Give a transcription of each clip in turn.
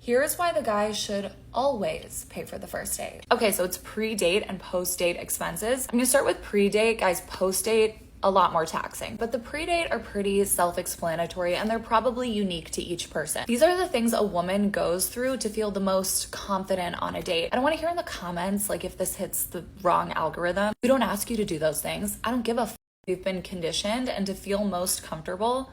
Here's why the guy should always pay for the first date. Okay, so it's pre-date and post-date expenses. I'm gonna start with pre-date. Guys, post-date, a lot more taxing, but the pre-date are pretty self-explanatory and they're probably unique to each person. These are the things a woman goes through to feel the most confident on a date. I don't want to hear in the comments like if this hits the wrong algorithm. We don't ask you to do those things. I don't give a f. You've been conditioned, and to feel most comfortable,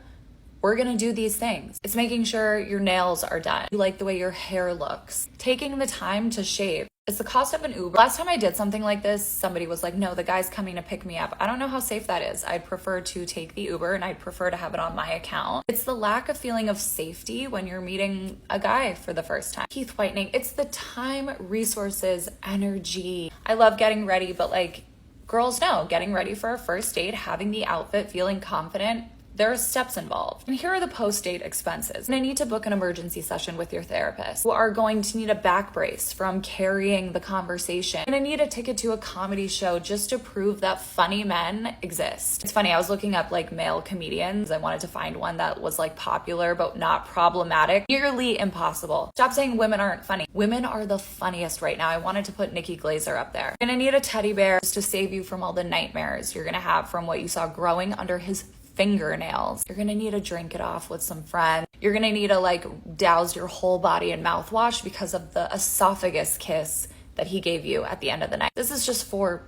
we're gonna do these things. It's making sure your nails are done. You like the way your hair looks. Taking the time to shave. It's the cost of an Uber. Last time I did something like this, somebody was like, no, the guy's coming to pick me up. I don't know how safe that is. I'd prefer to take the Uber and I'd prefer to have it on my account. It's the lack of feeling of safety when you're meeting a guy for the first time. Teeth whitening. It's the time, resources, energy. I love getting ready, but like girls know, getting ready for a first date, having the outfit, feeling confident, there are steps involved. And here are the post-date expenses. And I need to book an emergency session with your therapist. You are going to need a back brace from carrying the conversation. And I need a ticket to a comedy show just to prove that funny men exist. It's funny, I was looking up like male comedians. I wanted to find one that was like popular but not problematic. Nearly impossible. Stop saying women aren't funny. Women are the funniest right now. I wanted to put Nikki Glaser up there. You're gonna need a teddy bear just to save you from all the nightmares you're gonna have from what you saw growing under his fingernails. You're gonna need to drink it off with some friends. You're gonna need to like douse your whole body in mouthwash because of the esophagus kiss that he gave you at the end of the night. This is just for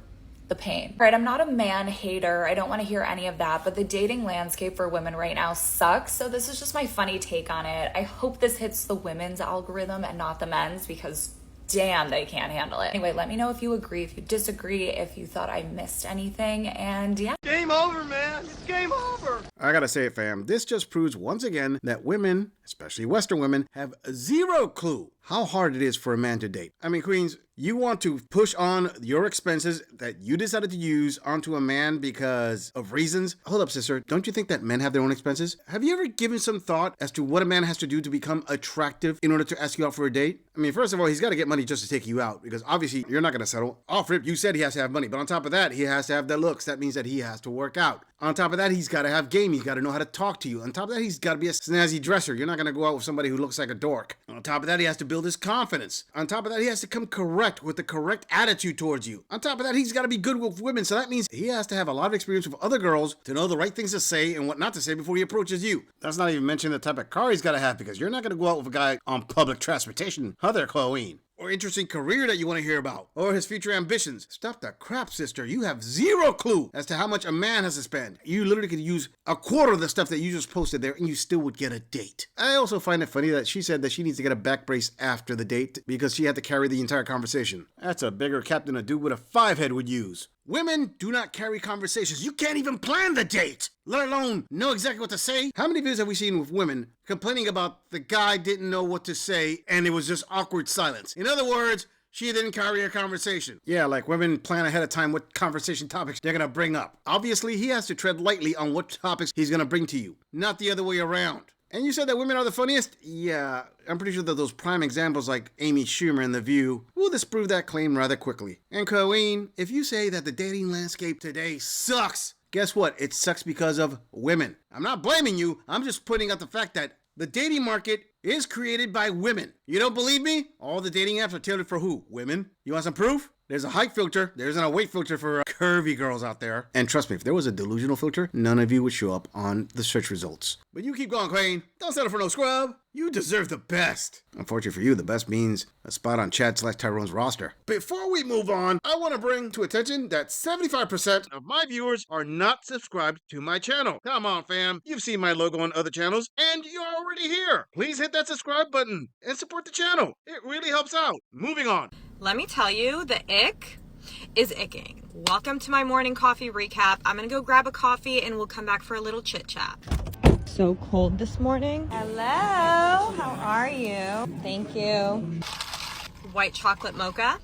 the pain. Right, I'm not a man hater. I don't want to hear any of that, but the dating landscape for women right now sucks. So this is just my funny take on it. I hope this hits the women's algorithm and not the men's, because damn, they can't handle it. Anyway, let me know if you agree, if you disagree, if you thought I missed anything, and yeah. Game over, man. It's game over. I gotta say it, fam. This just proves once again that women, especially Western women, have zero clue how hard it is for a man to date. I mean, queens, you want to push on your expenses that you decided to use onto a man because of reasons. Hold up, sister. Don't you think that men have their own expenses? Have you ever given some thought as to what a man has to do to become attractive in order to ask you out for a date? I mean, first of all, he's got to get money just to take you out, because obviously you're not going to settle. Off rip, you said he has to have money, but on top of that, he has to have the looks. That means that he has to work out. On top of that, he's got to have game. He's got to know how to talk to you. On top of that, he's got to be a snazzy dresser. You're not going to go out with somebody who looks like a dork. On top of that, he has to build his confidence. On top of that, he has to come correct with the correct attitude towards you. On top of that, he's got to be good with women. So that means he has to have a lot of experience with other girls to know the right things to say and what not to say before he approaches you. That's not even mentioning the type of car he's got to have, because you're not going to go out with a guy on public transportation. Huh there, Chloe? Or interesting career that you want to hear about, or his future ambitions. Stop the crap, sister. You have zero clue as to how much a man has to spend. You literally could use a quarter of the stuff that you just posted there and you still would get a date. I also find it funny that she said that she needs to get a back brace after the date because she had to carry the entire conversation. That's a bigger cap than a dude with a 5-head would use. Women do not carry conversations. You can't even plan the date, let alone know exactly what to say. How many videos have we seen with women complaining about the guy didn't know what to say and it was just awkward silence? In other words, she didn't carry a conversation. Yeah, like women plan ahead of time what conversation topics they're gonna bring up. Obviously, he has to tread lightly on what topics he's gonna bring to you, not the other way around. And you said that women are the funniest? Yeah, I'm pretty sure that those prime examples like Amy Schumer in The View will disprove that claim rather quickly. And Colleen, if you say that the dating landscape today sucks, guess what? It sucks because of women. I'm not blaming you. I'm just pointing out the fact that the dating market is created by women. You don't believe me? All the dating apps are tailored for who? Women? You want some proof? There's a height filter. There isn't a weight filter for curvy girls out there. And trust me, if there was a delusional filter, none of you would show up on the search results. But you keep going, Queen. Don't settle for no scrub. You deserve the best. Unfortunately for you, the best means a spot on Chad/Tyrone's roster. Before we move on, I want to bring to attention that 75% of my viewers are not subscribed to my channel. Come on, fam. You've seen my logo on other channels, and you're already here. Please hit that subscribe button and support the channel. It really helps out. Moving on. Let me tell you, the ick is icking. Welcome to my morning coffee recap. I'm gonna go grab a coffee and we'll come back for a little chit chat. So cold this morning. Hello, how are you? Thank you. White chocolate mocha.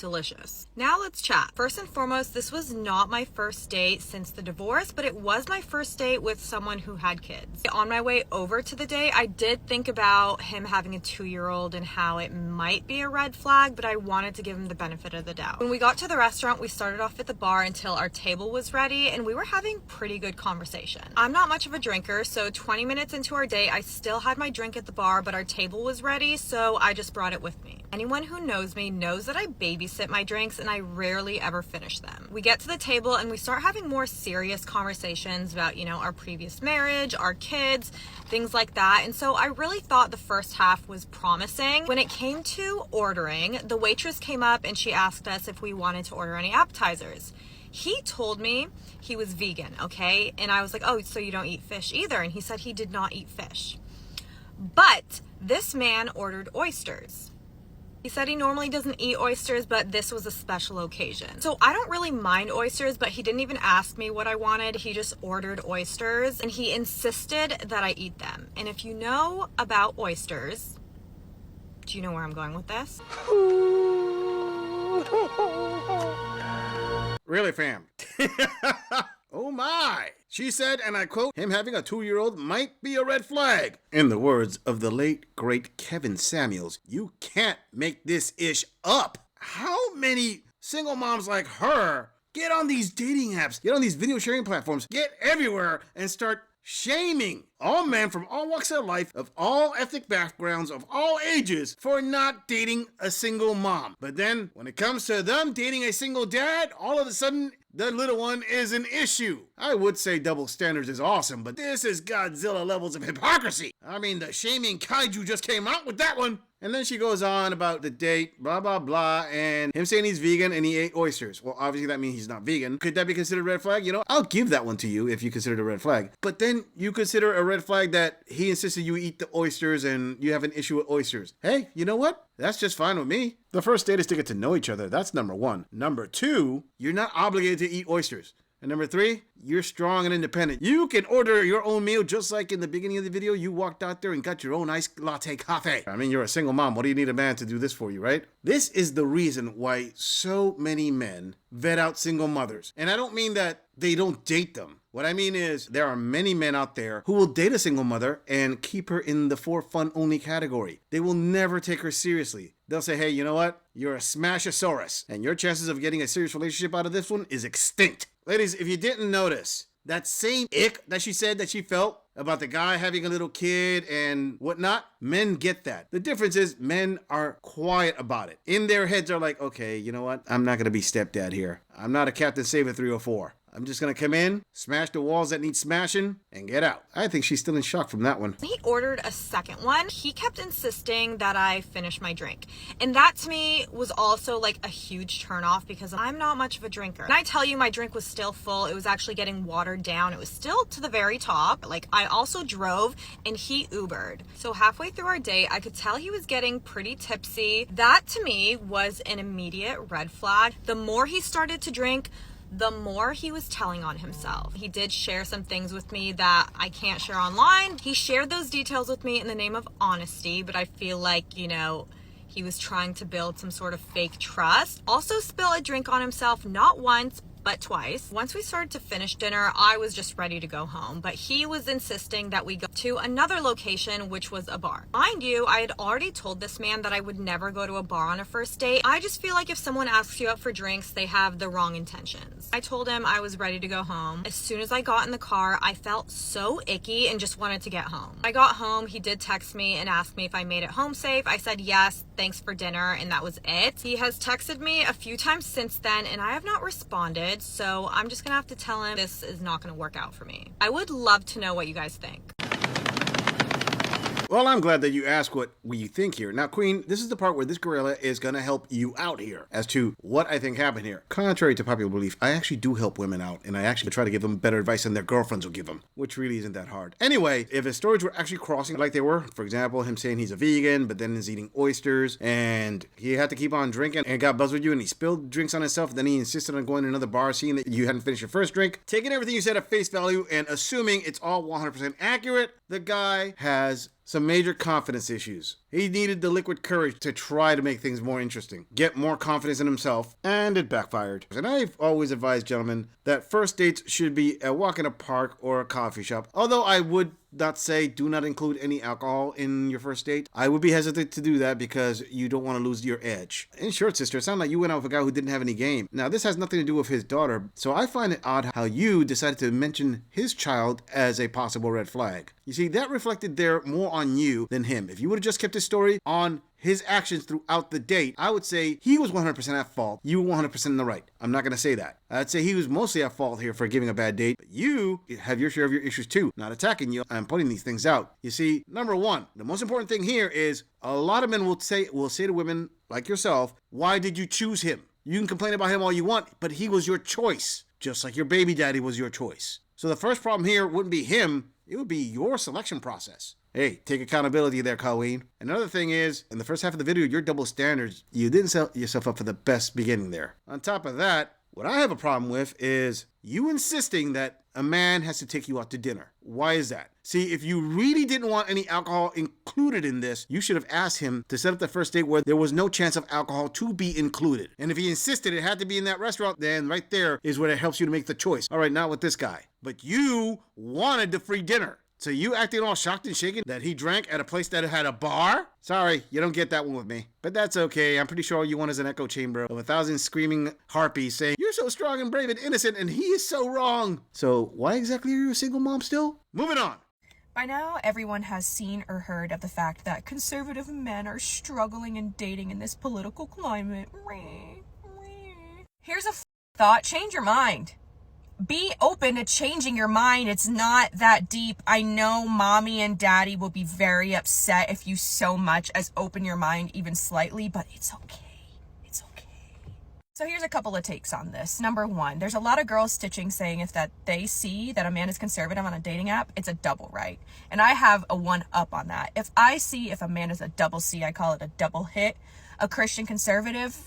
delicious. Now let's chat. First and foremost, this was not my first date since the divorce, but it was my first date with someone who had kids. On my way over to the date, I did think about him having a 2-year-old and how it might be a red flag, but I wanted to give him the benefit of the doubt. When we got to the restaurant, we started off at the bar until our table was ready, and we were having pretty good conversation. I'm not much of a drinker, so 20 minutes into our date, I still had my drink at the bar, but our table was ready, so I just brought it with me. Anyone who knows me knows that I babysit my drinks and I rarely ever finish them. We get to the table and we start having more serious conversations about, our previous marriage, our kids, things like that. And so I really thought the first half was promising. When it came to ordering, the waitress came up and she asked us if we wanted to order any appetizers. He told me he was vegan, okay? And I was like, oh, so you don't eat fish either? And he said he did not eat fish. But this man ordered oysters. He said he normally doesn't eat oysters, but this was a special occasion. So I don't really mind oysters, but he didn't even ask me what I wanted. He just ordered oysters and he insisted that I eat them. And if you know about oysters, do you know where I'm going with this? Really, fam? Oh my! She said, and I quote, him having a 2-year-old might be a red flag. In the words of the late, great Kevin Samuels, you can't make this ish up. How many single moms like her get on these dating apps, get on these video sharing platforms, get everywhere and start shaming all men from all walks of life, of all ethnic backgrounds, of all ages, for not dating a single mom. But then, when it comes to them dating a single dad, all of a sudden, the little one is an issue. I would say double standards is awesome, but this is Godzilla levels of hypocrisy. I mean, the shaming kaiju just came out with that one. And then she goes on about the date, blah, blah, blah, and him saying he's vegan and he ate oysters. Well, obviously that means he's not vegan. Could that be considered a red flag? I'll give that one to you if you consider it a red flag. But then you consider a red flag that he insisted you eat the oysters and you have an issue with oysters. Hey, you know what? That's just fine with me. The first date is to get to know each other. That's number one. Number two, you're not obligated to eat oysters. And number three, you're strong and independent. You can order your own meal just like in the beginning of the video, you walked out there and got your own iced latte coffee. I mean, you're a single mom. What do you need a man to do this for you, right? This is the reason why so many men vet out single mothers. And I don't mean that they don't date them. What I mean is there are many men out there who will date a single mother and keep her in the for fun only category. They will never take her seriously. They'll say, hey, you know what? You're a smashosaurus, and your chances of getting a serious relationship out of this one is extinct. Ladies, if you didn't notice, that same ick that she said that she felt about the guy having a little kid and whatnot, men get that. The difference is men are quiet about it. In their heads are like, okay, you know what? I'm not going to be stepdad here. I'm not a Captain Save It 304. I'm just gonna come in, smash the walls that need smashing, and get out. I think she's still in shock from that one. He ordered a second one. He kept insisting that I finish my drink. And that to me was also like a huge turnoff because I'm not much of a drinker. And I tell you, my drink was still full. It was actually getting watered down. It was still to the very top. Like, I also drove and he Ubered. So halfway through our date, I could tell he was getting pretty tipsy. That to me was an immediate red flag. The more he started to drink, the more he was telling on himself. He did share some things with me that I can't share online. He shared those details with me in the name of honesty, but I feel like, he was trying to build some sort of fake trust. Also spilled a drink on himself, not once, but twice. Once we started to finish dinner, I was just ready to go home, but he was insisting that we go to another location, which was a bar. Mind you, I had already told this man that I would never go to a bar on a first date. I just feel like if someone asks you out for drinks, they have the wrong intentions. I told him I was ready to go home. As soon as I got in the car, I felt so icky and just wanted to get home. I got home, he did text me and ask me if I made it home safe. I said yes, thanks for dinner, and that was it. He has texted me a few times since then, and I have not responded. So I'm just gonna have to tell him this is not gonna work out for me. I would love to know what you guys think. Well, I'm glad that you asked what you think here. Now, Queen, this is the part where this gorilla is going to help you out here as to what I think happened here. Contrary to popular belief, I actually do help women out, and I actually try to give them better advice than their girlfriends will give them, which really isn't that hard. Anyway, if his stories were actually crossing like they were, for example, him saying he's a vegan, but then is eating oysters, and he had to keep on drinking and got buzzed with you, and he spilled drinks on himself, and then he insisted on going to another bar, seeing that you hadn't finished your first drink, taking everything you said at face value and assuming it's all 100% accurate, the guy has some major confidence issues. He needed the liquid courage to try to make things more interesting, get more confidence in himself, and it backfired. And I've always advised gentlemen that first dates should be a walk in a park or a coffee shop. Although I would not say do not include any alcohol in your first date. I would be hesitant to do that because you don't want to lose your edge. In short, sister, it sounded like you went out with a guy who didn't have any game. Now, this has nothing to do with his daughter, so I find it odd how you decided to mention his child as a possible red flag. You see, that reflected there more on you than him. If you would have just kept his story on his actions throughout the date, I would say he was 100% at fault. You were 100% in the right. I'm not going to say that. I'd say he was mostly at fault here for giving a bad date. But you have your share of your issues too. Not attacking you. I'm putting these things out. You see, number one, the most important thing here is a lot of men will say to women like yourself, why did you choose him? You can complain about him all you want, but he was your choice. Just like your baby daddy was your choice. So the first problem here wouldn't be him. It would be your selection process. Hey, take accountability there, Colleen. Another thing is, in the first half of the video, your double standards, you didn't set yourself up for the best beginning there. On top of that, what I have a problem with is you insisting that a man has to take you out to dinner. Why is that? See, if you really didn't want any alcohol included in this, you should have asked him to set up the first date where there was no chance of alcohol to be included. And if he insisted it had to be in that restaurant, then right there is where it helps you to make the choice. All right, not with this guy. But you wanted the free dinner. So you acting all shocked and shaken that he drank at a place that had a bar? Sorry, you don't get that one with me. But that's okay. I'm pretty sure all you want is an echo chamber of 1,000 screaming harpies saying, you're so strong and brave and innocent and he is so wrong. So why exactly are you a single mom still? Moving on. By now, everyone has seen or heard of the fact that conservative men are struggling in dating in this political climate. Here's a thought. Change your mind. Be open to changing your mind. It's not that deep. I know mommy and daddy will be very upset if you so much as open your mind even slightly, but it's okay. It's okay. So here's a couple of takes on this. Number one, there's a lot of girls stitching saying if that they see that a man is conservative on a dating app, it's a double right. And I have a one up on that. If I see if a man is a double C, I call it a double hit. A Christian conservative,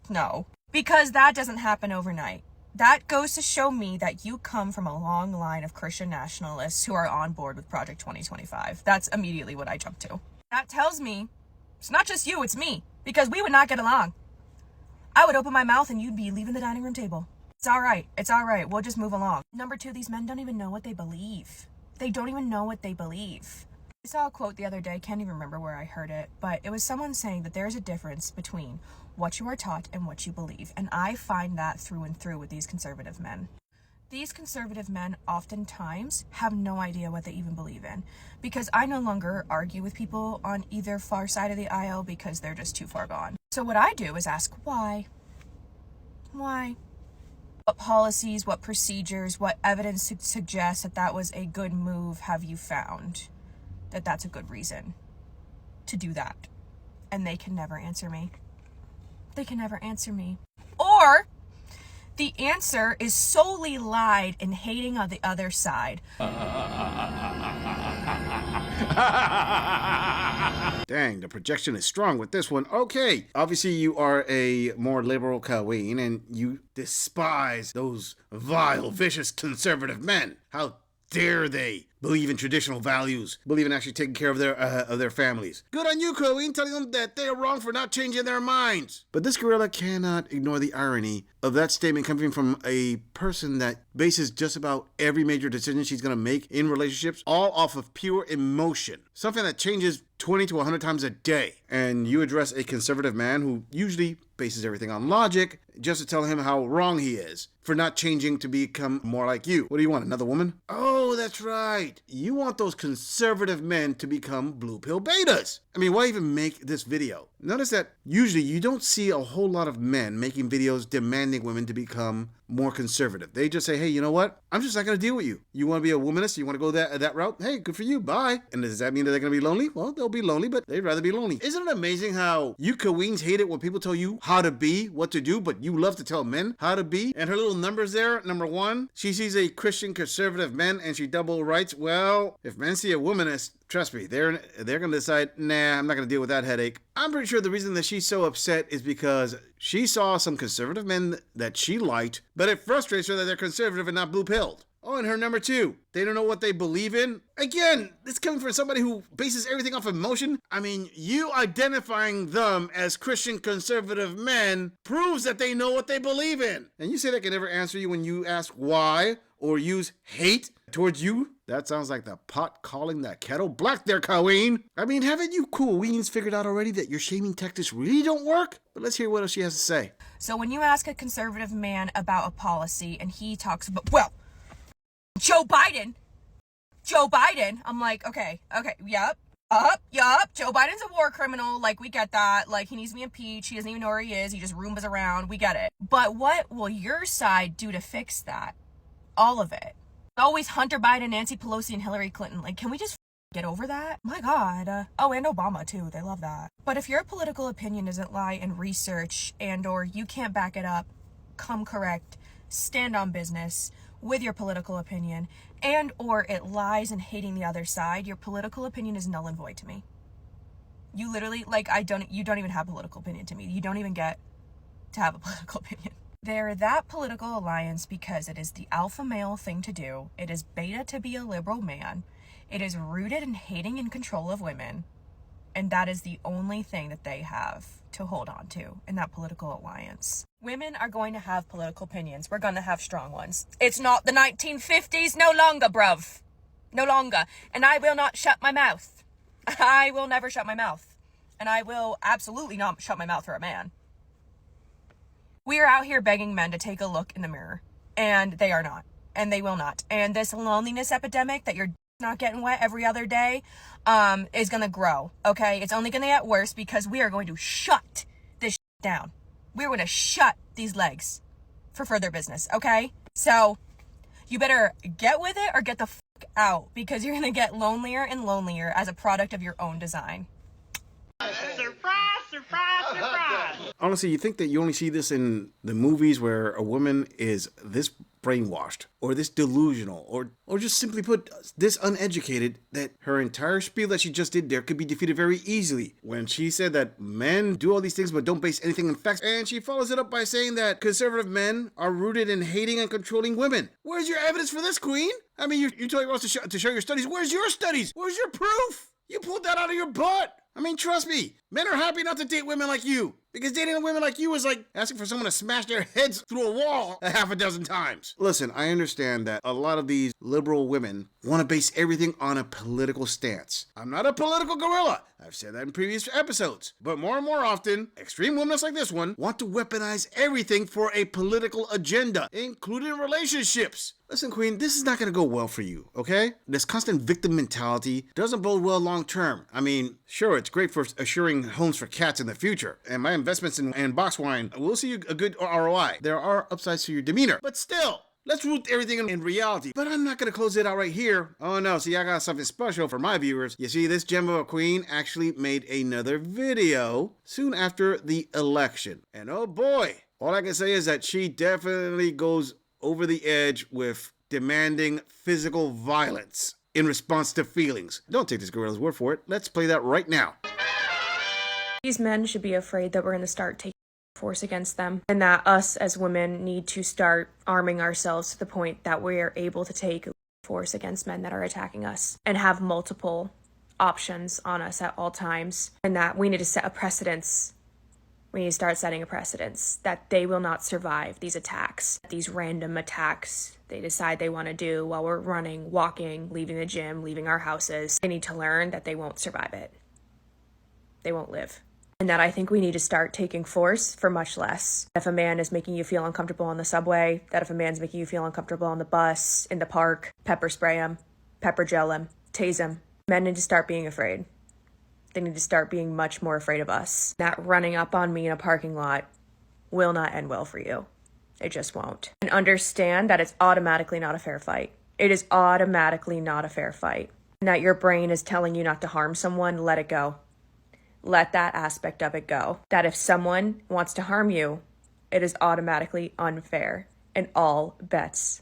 no. Because that doesn't happen overnight. That goes to show me that you come from a long line of Christian nationalists who are on board with Project 2025. That's immediately what I jump to. That tells me it's not just you, it's me. Because we would not get along. I would open my mouth and you'd be leaving the dining room table. It's all right. It's all right. We'll just move along. Number two, these men don't even know what they believe. They don't even know what they believe. I saw a quote the other day. Can't even remember where I heard it. But it was someone saying that there's a difference between what you are taught and what you believe. And I find that through and through with these conservative men. These conservative men oftentimes have no idea what they even believe in. Because I no longer argue with people on either far side of the aisle because they're just too far gone. So what I do is ask, why? Why? What policies, what procedures, what evidence suggests that that was a good move have you found? That that's a good reason to do that? And they can never answer me. They can never answer me. Or the answer is solely lied and hating on the other side. Dang, the projection is strong with this one. Okay, obviously you are a more liberal Colleen and you despise those vile, vicious conservative men. How dare they believe in traditional values, believe in actually taking care of their families. Good on you, Colleen, telling them that they are wrong for not changing their minds. But this gorilla cannot ignore the irony of that statement coming from a person that bases just about every major decision she's going to make in relationships all off of pure emotion. Something that changes 20 to 100 times a day. And you address a conservative man who usually bases everything on logic just to tell him how wrong he is for not changing to become more like you. What do you want, another woman? Oh, that's right. You want those conservative men to become blue pill betas. I mean, why even make this video? Notice that usually you don't see a whole lot of men making videos demanding women to become more conservative. They just say, hey, you know what? I'm just not going to deal with you. You want to be a womanist? You want to go that route? Hey, good for you. Bye. And does that mean that they're going to be lonely? Well, they'll be lonely, but they'd rather be lonely. Isn't it amazing how you Queens hate it when people tell you how to be, what to do, but you love to tell men how to be? And her little numbers there, number one, she sees a Christian conservative man and she double writes, well, if men see a womanist, trust me, they're going to decide, nah, I'm not going to deal with that headache. I'm pretty sure the reason that she's so upset is because she saw some conservative men that she liked, but it frustrates her that they're conservative and not blue-pilled. Oh, and her number 2, they don't know what they believe in. Again, this coming from somebody who bases everything off emotion. I mean, you identifying them as Christian conservative men proves that they know what they believe in. And you say they can never answer you when you ask why or use hate towards you? That sounds like the pot calling the kettle black there, Colleen. I mean, haven't you queens figured out already that your shaming tactics really don't work? But let's hear what else she has to say. So when you ask a conservative man about a policy and he talks about, well, Joe Biden, I'm like, okay, yup, Joe Biden's a war criminal, like, we get that, like, he needs to be impeached, he doesn't even know where he is, he just Roombas around, we get it. But what will your side do to fix that? All of it. Always Hunter Biden, Nancy Pelosi, and Hillary Clinton, like, can we just get over that? My God. Oh, and Obama, too, they love that. But if your political opinion doesn't lie in research and or you can't back it up, come correct, stand on business with your political opinion, and or it lies in hating the other side, your political opinion is null and void to me. You literally, like, you don't even have a political opinion to me. You don't even get to have a political opinion. They're that political alliance because it is the alpha male thing to do. It is beta to be a liberal man. It is rooted in hating and control of women. And that is the only thing that they have to hold on to in that political alliance. Women are going to have political opinions. We're going to have strong ones. It's not the 1950s no longer, bruv. No longer. And I will not shut my mouth. I will never shut my mouth. And I will absolutely not shut my mouth for a man. We are out here begging men to take a look in the mirror. And they are not. And they will not. And this loneliness epidemic that you're not getting wet every other day is going to grow, okay? It's only going to get worse because we are going to shut this down. We're going to shut these legs for further business, okay? So you better get with it or get the fuck out because you're going to get lonelier and lonelier as a product of your own design. Surprise, surprise, surprise. Honestly, you think that you only see this in the movies where a woman is this brainwashed or this delusional or just simply put this uneducated that her entire spiel that she just did there could be defeated very easily when she said that men do all these things but don't base anything in facts, and she follows it up by saying that conservative men are rooted in hating and controlling women. Where's your evidence for this, queen? I mean, you told us to show your studies. Where's your studies? Where's your proof? You pulled that out of your butt. I mean, trust me, men are happy not to date women like you. Because dating women like you is like asking for someone to smash their heads through a wall a half a dozen times. Listen, I understand that a lot of these liberal women want to base everything on a political stance. I'm not a political gorilla. I've said that in previous episodes. But more and more often, extreme women like this one want to weaponize everything for a political agenda, including relationships. Listen, queen, this is not going to go well for you, okay? This constant victim mentality doesn't bode well long term. I mean, sure, it's great for assuring homes for cats in the future. And my investments in box wine will see you a good ROI. There are upsides to your demeanor. But still, let's root everything in reality. But I'm not going to close it out right here. Oh no, see, I got something special for my viewers. You see, this gem of a queen actually made another video soon after the election. And oh boy, all I can say is that she definitely goes over the edge with demanding physical violence in response to feelings. Don't take this gorilla's word for it. Let's play that right now. These men should be afraid that we're going to start taking force against them, and that us as women need to start arming ourselves to the point that we are able to take force against men that are attacking us and have multiple options on us at all times, and that we need to set a precedence. We need to start setting a precedence that they will not survive these attacks, these random attacks they decide they want to do while we're running, walking, leaving the gym, leaving our houses. They need to learn that they won't survive it. They won't live. And that I think we need to start taking force for much less. If a man is making you feel uncomfortable on the subway, that if a man's making you feel uncomfortable on the bus, in the park, pepper spray him, pepper gel him, tase him. Men need to start being afraid. They need to start being much more afraid of us. That running up on me in a parking lot will not end well for you. It just won't. And understand that it's automatically not a fair fight. It is automatically not a fair fight. And that your brain is telling you not to harm someone, let it go. Let that aspect of it go. That if someone wants to harm you, it is automatically unfair. And all bets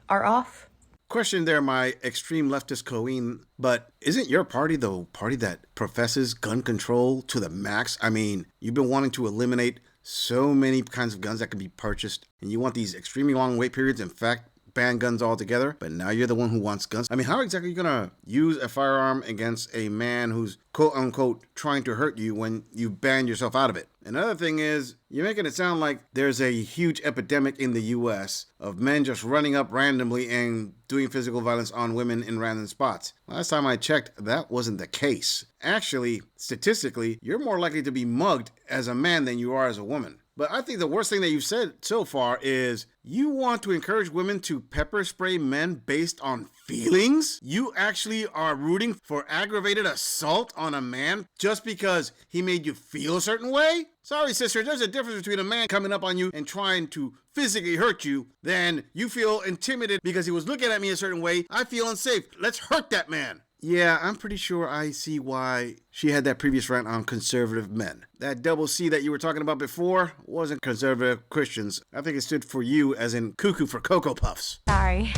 are off. Question there, my extreme leftist queen, but isn't your party the party that professes gun control to the max? I mean, you've been wanting to eliminate so many kinds of guns that can be purchased, and you want these extremely long wait periods. In fact, ban guns altogether, but now you're the one who wants guns. I mean, how exactly are you gonna use a firearm against a man who's quote unquote trying to hurt you when you ban yourself out of it? Another thing is, you're making it sound like there's a huge epidemic in the US of men just running up randomly and doing physical violence on women in random spots. Last time I checked, that wasn't the case. Actually, statistically, you're more likely to be mugged as a man than you are as a woman. But I think the worst thing that you've said so far is you want to encourage women to pepper spray men based on feelings? You actually are rooting for aggravated assault on a man just because he made you feel a certain way? Sorry, sister, there's a difference between a man coming up on you and trying to physically hurt you than you feel intimidated because he was looking at me a certain way. I feel unsafe. Let's hurt that man. Yeah, I'm pretty sure I see why she had that previous rant on conservative men. That double C that you were talking about before wasn't conservative Christians. I think it stood for you as in cuckoo for Cocoa Puffs. Sorry.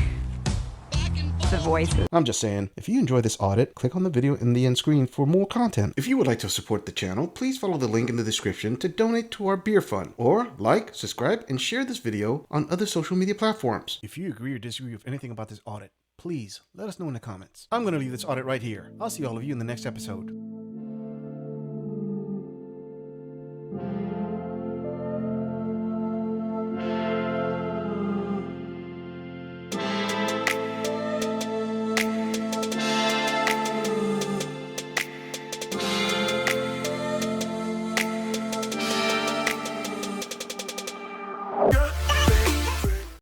The voices. I'm just saying, if you enjoy this audit, click on the video in the end screen for more content. If you would like to support the channel, please follow the link in the description to donate to our beer fund, or like, subscribe, and share this video on other social media platforms. If you agree or disagree with anything about this audit, please let us know in the comments. I'm going to leave this audit right here. I'll see all of you in the next episode.